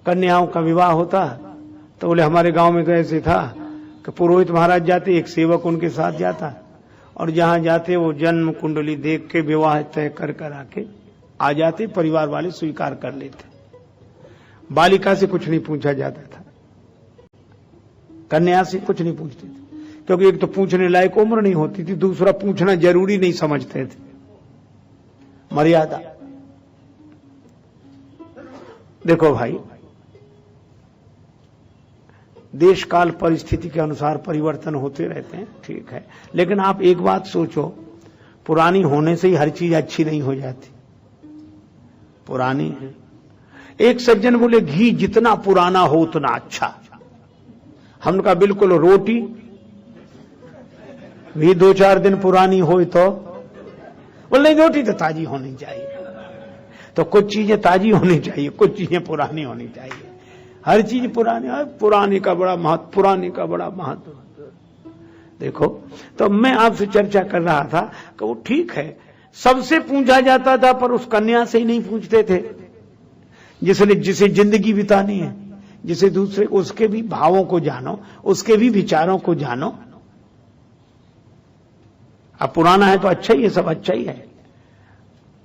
कन्याओं का विवाह होता तो बोले हमारे गांव में तो ऐसे था कि पुरोहित महाराज जाते, एक सेवक उनके साथ जाता और जहां जाते वो जन्म कुंडली देख के विवाह तय कर आके आ जाते, परिवार वाले स्वीकार कर लेते। बालिका से कुछ नहीं पूछा जाता था, कन्या से कुछ नहीं पूछते थे, क्योंकि एक तो पूछने लायक उम्र नहीं होती थी, दूसरा पूछना जरूरी नहीं समझते थे। मर्यादा। देखो भाई, देश काल परिस्थिति के अनुसार परिवर्तन होते रहते हैं, ठीक है, लेकिन आप एक बात सोचो, पुरानी होने से ही हर चीज अच्छी नहीं हो जाती। पुरानी है, एक सज्जन बोले घी जितना पुराना हो उतना अच्छा। हमने कहा बिल्कुल, रोटी भी 2-4 दिन पुरानी हो तो बोले नहीं, रोटी तो ताजी होनी चाहिए। तो कुछ चीजें ताजी होनी चाहिए, कुछ चीजें पुरानी होनी चाहिए। हर चीज पुरानी, पुरानी का बड़ा महत्व, पुरानी का बड़ा महत्व। देखो, तो मैं आपसे चर्चा कर रहा था कि वो ठीक है, सबसे पूछा जाता था, पर उस कन्या से ही नहीं पूछते थे जिसे जिंदगी बितानी है, जिसे दूसरे, उसके भी भावों को जानो, उसके भी विचारों को जानो। अब पुराना है तो अच्छा ही है, सब अच्छा ही है।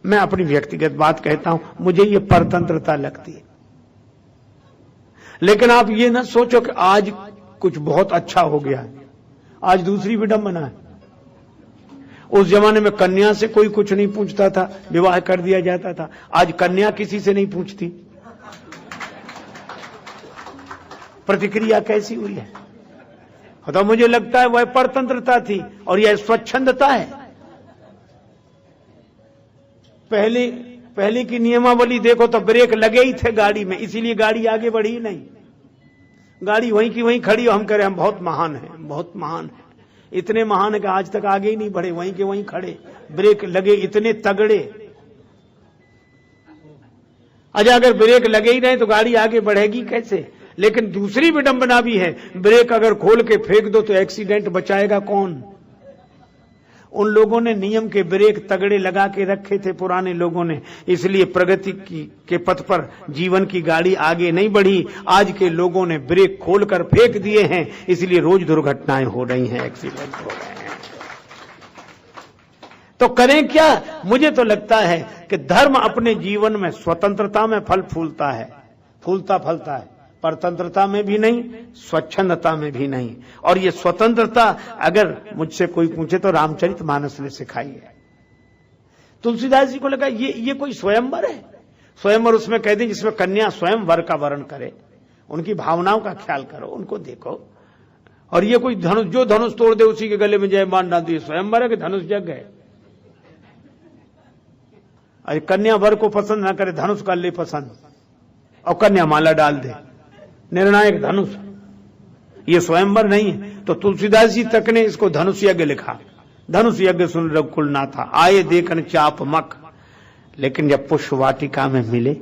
मैं अपनी व्यक्तिगत बात कहता हूं, मुझे ये परतंत्रता लगती है। लेकिन आप ये ना सोचो कि आज कुछ बहुत अच्छा हो गया है, आज दूसरी विडंबना है। उस जमाने में कन्या से कोई कुछ नहीं पूछता था, विवाह कर दिया जाता था। आज कन्या किसी से नहीं पूछती। प्रतिक्रिया कैसी हुई है? तो मुझे लगता है वह परतंत्रता थी और यह स्वच्छंदता है। पहले की नियमावली देखो तो ब्रेक लगे ही थे गाड़ी में, इसीलिए गाड़ी आगे बढ़ी नहीं। गाड़ी वहीं की वहीं खड़ी, हम कह रहे हम बहुत महान हैं, बहुत महान हैं, इतने महान है कि आज तक आगे ही नहीं बढ़े, वहीं के वहीं खड़े, ब्रेक लगे इतने तगड़े। अच्छा, अगर ब्रेक लगे ही नहीं तो गाड़ी आगे बढ़ेगी कैसे? लेकिन दूसरी विडंबना भी है, ब्रेक अगर खोल के फेंक दो तो एक्सीडेंट बचाएगा कौन? उन लोगों ने नियम के ब्रेक तगड़े लगा के रखे थे, पुराने लोगों ने, इसलिए प्रगति के पथ पर जीवन की गाड़ी आगे नहीं बढ़ी। आज के लोगों ने ब्रेक खोलकर फेंक दिए हैं, इसलिए रोज दुर्घटनाएं हो रही हैं, एक्सीडेंट हो रहे हैं। तो करें क्या? मुझे तो लगता है कि धर्म अपने जीवन में स्वतंत्रता में फल फूलता है, फूलता फलता है, परतंत्रता में भी नहीं, स्वच्छंदता में भी नहीं। और ये स्वतंत्रता अगर मुझसे कोई पूछे तो रामचरितमानस ने सिखाई है। तुलसीदास जी को लगा ये कोई स्वयंवर है, स्वयंवर उसमें कह दें जिसमें कन्या स्वयं वर का वर्ण करे, उनकी भावनाओं का ख्याल करो, उनको देखो। और ये कोई धनुष, जो धनुष तोड़ दे उसी के गले में जयमान डाल दिए, स्वयंवर है कि धनुष जग है? अरे कन्या वर को पसंद ना करे, धनुष कर ले पसंद और कन्या माला डाल दे, निर्णायक धनुष, ये स्वयंवर नहीं है। तो तुलसीदास जी तक ने इसको धनुष यज्ञ लिखा। धनुष यज्ञ सुन रघुकुल नाथा, आए देखन चाप मक। लेकिन जब पुष्प वाटिका में मिले,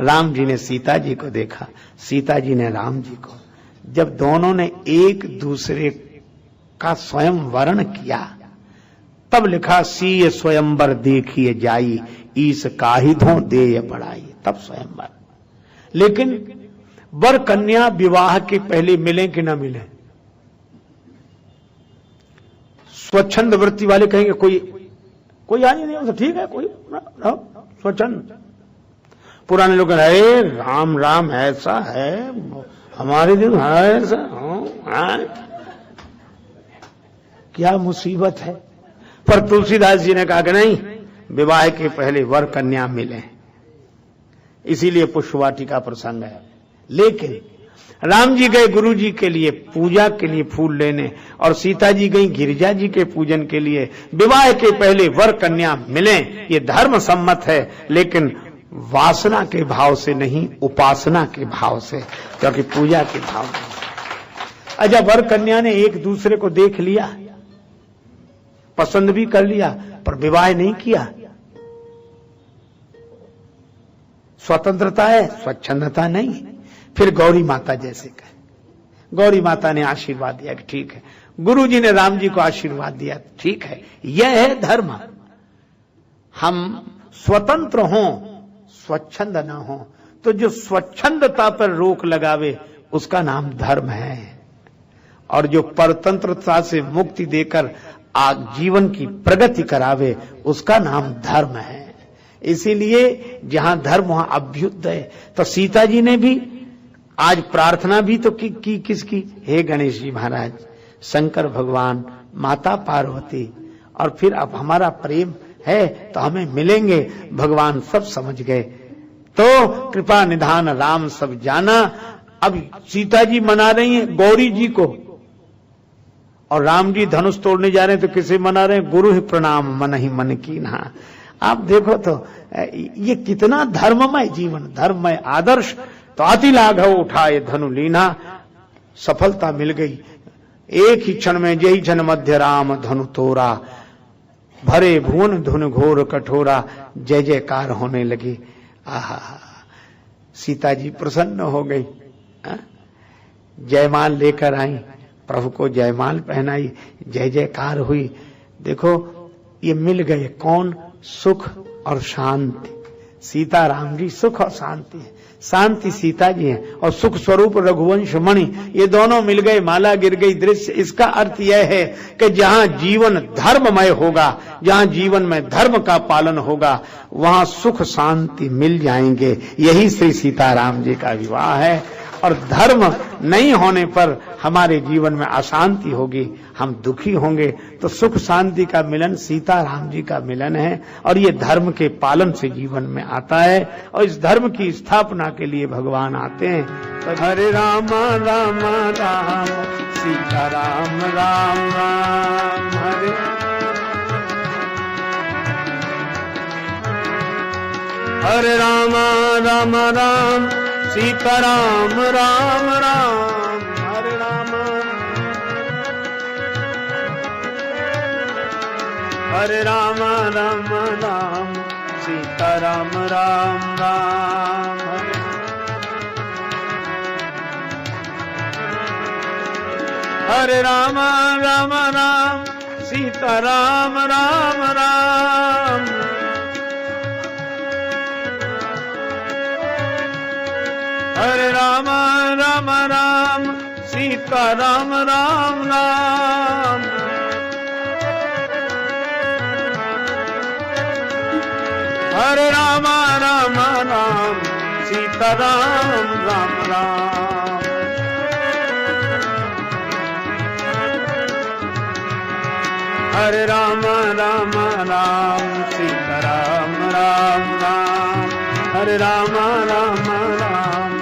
राम जी ने सीता जी को देखा, सीता जी ने राम जी को, जब दोनों ने एक दूसरे का स्वयं वर्ण किया, तब लिखा सीय स्वयंवर देखिए जाई, ईस काहिधों देय बढ़ाई, तब स्वयंवर। लेकिन वर कन्या विवाह के पहले मिले कि ना मिले? स्वच्छंद वृत्ति वाले कहेंगे कोई हानि नहीं हो, तो ठीक है, कोई स्वच्छंद। पुराने लोग अरे राम राम ऐसा है, हमारे दिन है ऐसा, क्या मुसीबत है। पर तुलसीदास जी ने कहा कि नहीं, विवाह के पहले वर कन्या मिले, इसीलिए पुष्पवाटिका प्रसंग है। लेकिन राम जी गए गुरु जी के लिए पूजा के लिए फूल लेने, और सीता जी गई गिरिजा जी के पूजन के लिए। विवाह के पहले वर कन्या मिले, ये धर्म सम्मत है, लेकिन वासना के भाव से नहीं, उपासना के भाव से, क्योंकि पूजा के भाव में। अच्छा, वर कन्या ने एक दूसरे को देख लिया, पसंद भी कर लिया, पर विवाह नहीं किया। स्वतंत्रता है, स्वच्छंदता नहीं। फिर गौरी माता जैसे कहे, गौरी माता ने आशीर्वाद दिया कि ठीक है, गुरु जी ने राम जी को आशीर्वाद दिया, ठीक है, यह है धर्म। हम स्वतंत्र हों, स्वच्छंद ना हो, तो जो स्वच्छंदता पर रोक लगावे उसका नाम धर्म है, और जो परतंत्रता से मुक्ति देकर जीवन की प्रगति करावे उसका नाम धर्म है। इसीलिए जहां धर्म वहां अभ्युदय। तो सीता जी ने भी आज प्रार्थना भी तो की किसकी? हे गणेश जी महाराज, शंकर भगवान, माता पार्वती, और फिर अब हमारा प्रेम है तो हमें मिलेंगे। भगवान सब समझ गए, तो कृपा निधान राम सब जाना। अब सीता जी मना रही हैं गौरी जी को, और राम जी धनुष तोड़ने जा रहे हैं तो किसे मना रहे हैं? गुरु ही प्रणाम मन ही मन कीन्हा। आप देखो तो ये कितना धर्ममय जीवन, धर्ममय आदर्श। तो अति लाघव उठाए धनु लीना, सफलता मिल गई। एक ही क्षण में जय जन मध्य राम धनु तोरा, भरे भुवन धुन घोर कठोरा, जय जयकार होने लगी। आहा, सीता जी प्रसन्न हो गई, जयमाल लेकर आई, प्रभु को जयमाल पहनाई, जय जयकार हुई। देखो ये मिल गए कौन? सुख और शांति। सीता राम जी सुख और शांति है, शांति सीता जी है, और सुख स्वरूप रघुवंश मणि, ये दोनों मिल गए, माला गिर गई दृश्य। इसका अर्थ यह है कि जहां जीवन धर्ममय होगा, जहां जीवन में धर्म का पालन होगा, वहां सुख शांति मिल जाएंगे। यही श्री सीताराम जी का विवाह है। और धर्म नहीं होने पर हमारे जीवन में अशांति होगी, हम दुखी होंगे। तो सुख शांति का मिलन सीता राम जी का मिलन है, और ये धर्म के पालन से जीवन में आता है, और इस धर्म की स्थापना के लिए भगवान आते हैं। तो हरे राम राम राम सीता राम राम राम हरे, हरे राम राम राम सीता राम राम राम, हरे राम, हरे राम राम राम सीता राम राम राम, हरे राम राम राम सीता राम राम राम, हरे राम राम राम सीता राम राम राम, हरे राम राम राम सीता राम राम राम, हरे राम राम राम सीता राम राम राम, हरे राम राम राम।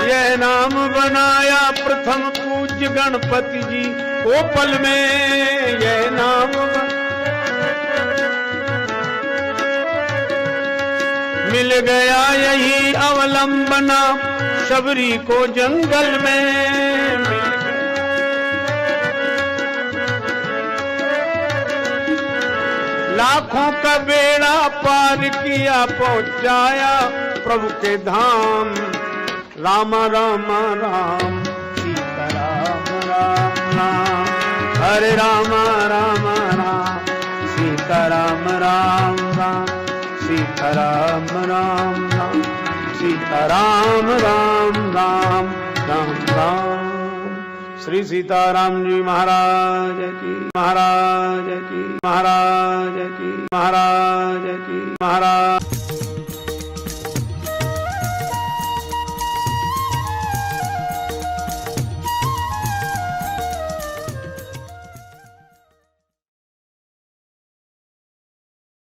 यह नाम बनाया प्रथम पूज्य गणपति जी को पल में, यह नाम मिल गया यही अवलंबना शबरी को जंगल में, लाखों का बेड़ा पार किया पहुंचाया प्रभु के धाम। राम राम राम सीता राम राम राम, हरे राम राम राम सीता राम राम राम, सीता राम राम राम सीता राम राम राम राम राम। श्री सीताराम जी महाराज की, महाराज की, महाराज की, महाराज की, महाराज।